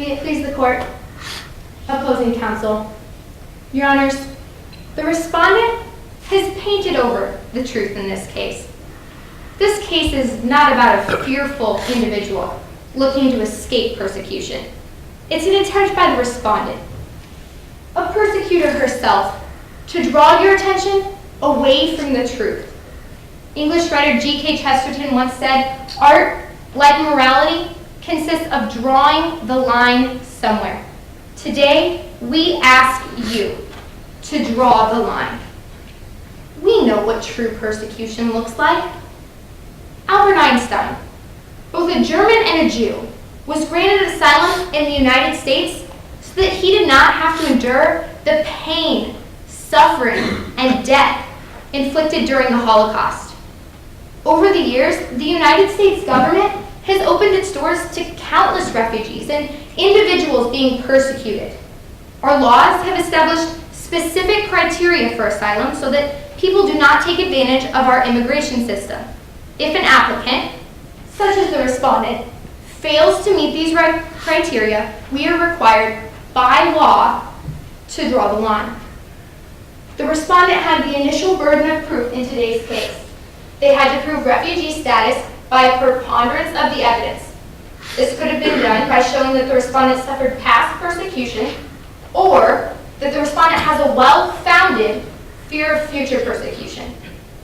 May it please the court, opposing counsel. Your honors, the respondent has painted over the truth in this case. This case is not about a fearful individual looking to escape persecution. It's an attempt by the respondent, a persecutor herself, to draw your attention away from the truth. English writer G.K. Chesterton once said, "Art, like morality, consists of drawing the line somewhere." Today, we ask you to draw the line. We know what true persecution looks like. Albert Einstein, both a German and a Jew, was granted asylum in the United States so that he did not have to endure the pain, suffering, and death inflicted during the Holocaust. Over the years, the United States government has opened its doors to countless refugees and individuals being persecuted. Our laws have established specific criteria for asylum so that people do not take advantage of our immigration system. If an applicant, such as the respondent, fails to meet these criteria, we are required by law to draw the line. The respondent had the initial burden of proof in today's case. They had to prove refugee status by a preponderance of the evidence. This could have been done by showing that the respondent suffered past persecution or that the respondent has a well-founded fear of future persecution.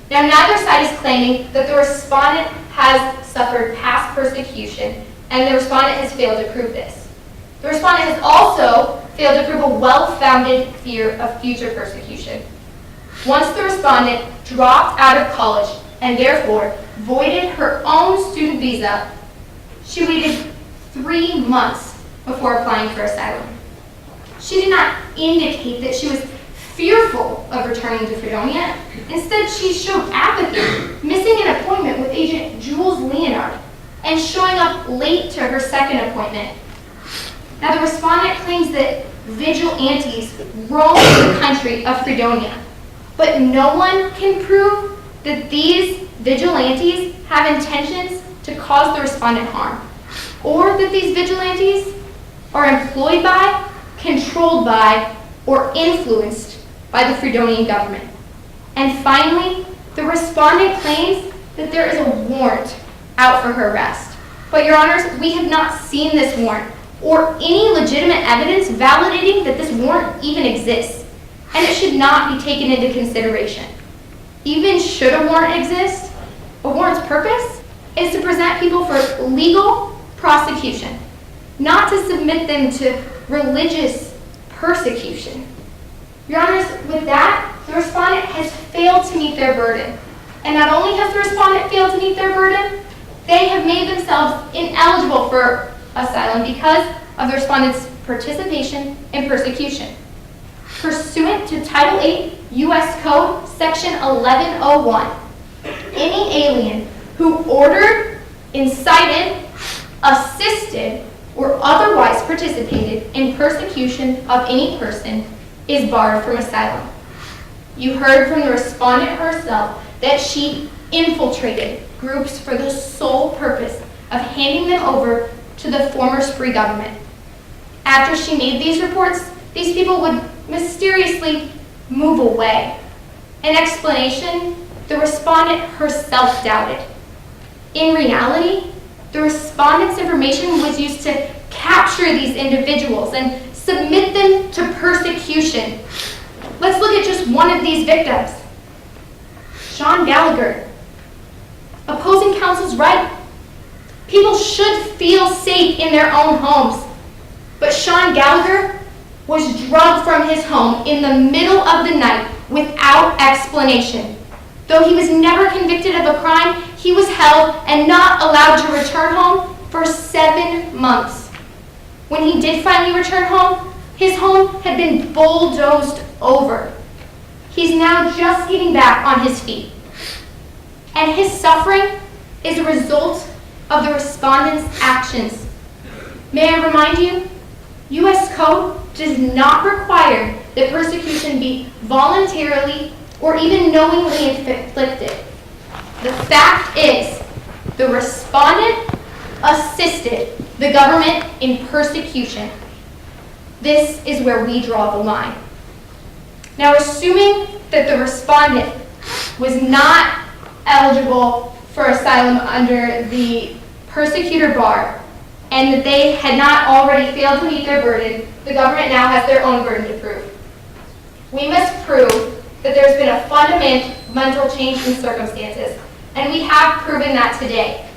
Now, neither side is claiming that the respondent has suffered past persecution and the respondent has failed to prove this. The respondent has also failed to prove a well-founded fear of future persecution. Once the respondent dropped out of college and therefore voided her own student visa, she waited 3 months before applying for asylum. She did not indicate that she was fearful of returning to Fredonia. Instead, she showed apathy, missing an appointment with Agent Jules Leonard and showing up late to her second appointment. Now, the respondent claims that vigilantes roam the country of Fredonia, but no one can prove that these vigilantes have intentions to cause the respondent harm, or that these vigilantes are employed by, controlled by, or influenced by the Fredonian government. And finally, the respondent claims that there is a warrant out for her arrest. But, Your Honors, we have not seen this warrant or any legitimate evidence validating that this warrant even exists, and it should not be taken into consideration. Even should a warrant exist, a warrant's purpose is to present people for legal prosecution, not to submit them to religious persecution. Your Honors, with that, the respondent has failed to meet their burden. And not only has the respondent failed to meet their burden, they have made themselves ineligible for asylum because of the respondent's participation in persecution. Pursuant to Title 8 U.S. Code, Section 1101, any alien who ordered, incited, assisted, or otherwise participated in persecution of any person is barred from asylum. You heard from the respondent herself that she infiltrated groups for the sole purpose of handing them over to the former Spree government. After she made these reports, these people would mysteriously move away. In explanation, the respondent herself doubted. In reality, the respondent's information was used to capture these individuals and submit them to persecution. Let's look at just one of these victims. Sean Gallagher. Opposing counsel's right. People should feel safe in their own homes. But Sean Gallagher was drugged from his home in the middle of the night without explanation. Though he was never convicted of a crime, he was held and not allowed to return home for 7 months. When he did finally return home, his home had been bulldozed over. He's now just getting back on his feet. And his suffering is a result of the respondent's actions. May I remind you, U.S. Code does not require that persecution be voluntarily or even knowingly inflicted. The fact is, the respondent assisted the government in persecution. This is where we draw the line. Now, assuming that the respondent was not eligible for asylum under the persecutor bar, and that they had not already failed to meet their burden, the government now has their own burden to prove. We must prove that there's been a fundamental change in circumstances, and we have proven that today.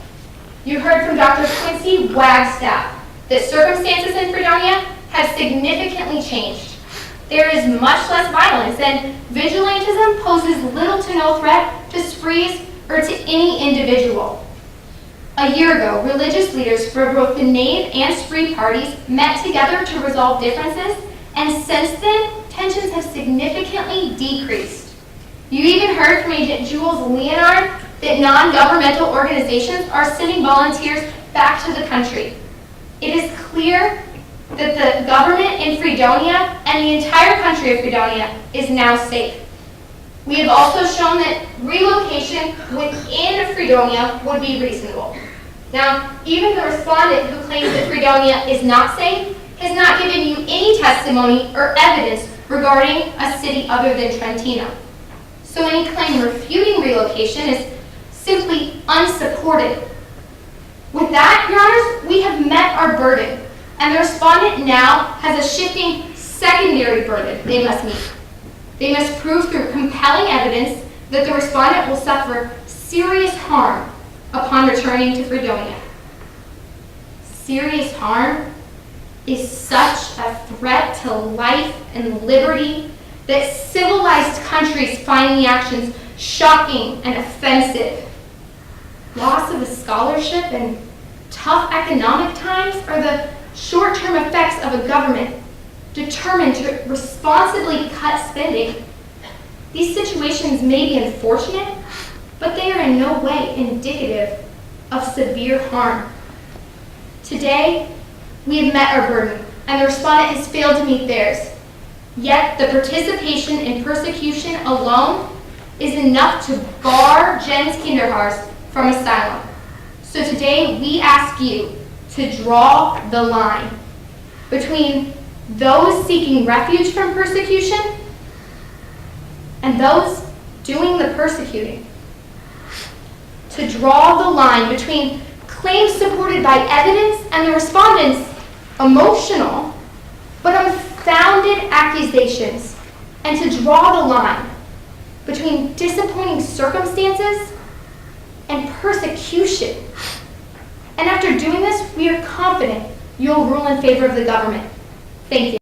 You heard from Dr. Quincy Wagstaff that circumstances in Fredonia have significantly changed. There is much less violence, and vigilantism poses little to no threat to sprees or to any individual. A year ago, religious leaders for both the Knave and Spree parties met together to resolve differences, and since then, tensions have significantly decreased. You even heard from Agent Jules Leonard that non-governmental organizations are sending volunteers back to the country. It is clear that the government in Fredonia and the entire country of Fredonia is now safe. We have also shown that relocation within Fredonia would be reasonable. Now, even the respondent who claims that Fredonia is not safe has not given you any testimony or evidence regarding a city other than Trentino. So any claim refuting relocation is simply unsupported. With that, Your Honors, we have met our burden, and the respondent now has a shifting secondary burden they must meet. They must prove through compelling evidence that the respondent will suffer serious harm upon returning to Fredonia. Serious harm is such a threat to life and liberty that civilized countries find the actions shocking and offensive. Loss of a scholarship and tough economic times are the short-term effects of a government determined to responsibly cut spending. These situations may be unfortunate, but they are in no way indicative of severe harm. Today, we have met our burden, and the respondent has failed to meet theirs. Yet, the participation in persecution alone is enough to bar Jens Kinderhaars from asylum. So today, we ask you to draw the line between those seeking refuge from persecution and those doing the persecuting. To draw the line between claims supported by evidence and the respondent's emotional but unfounded accusations, and to draw the line between disappointing circumstances and persecution. And after doing this, we are confident you'll rule in favor of the government. Thank you.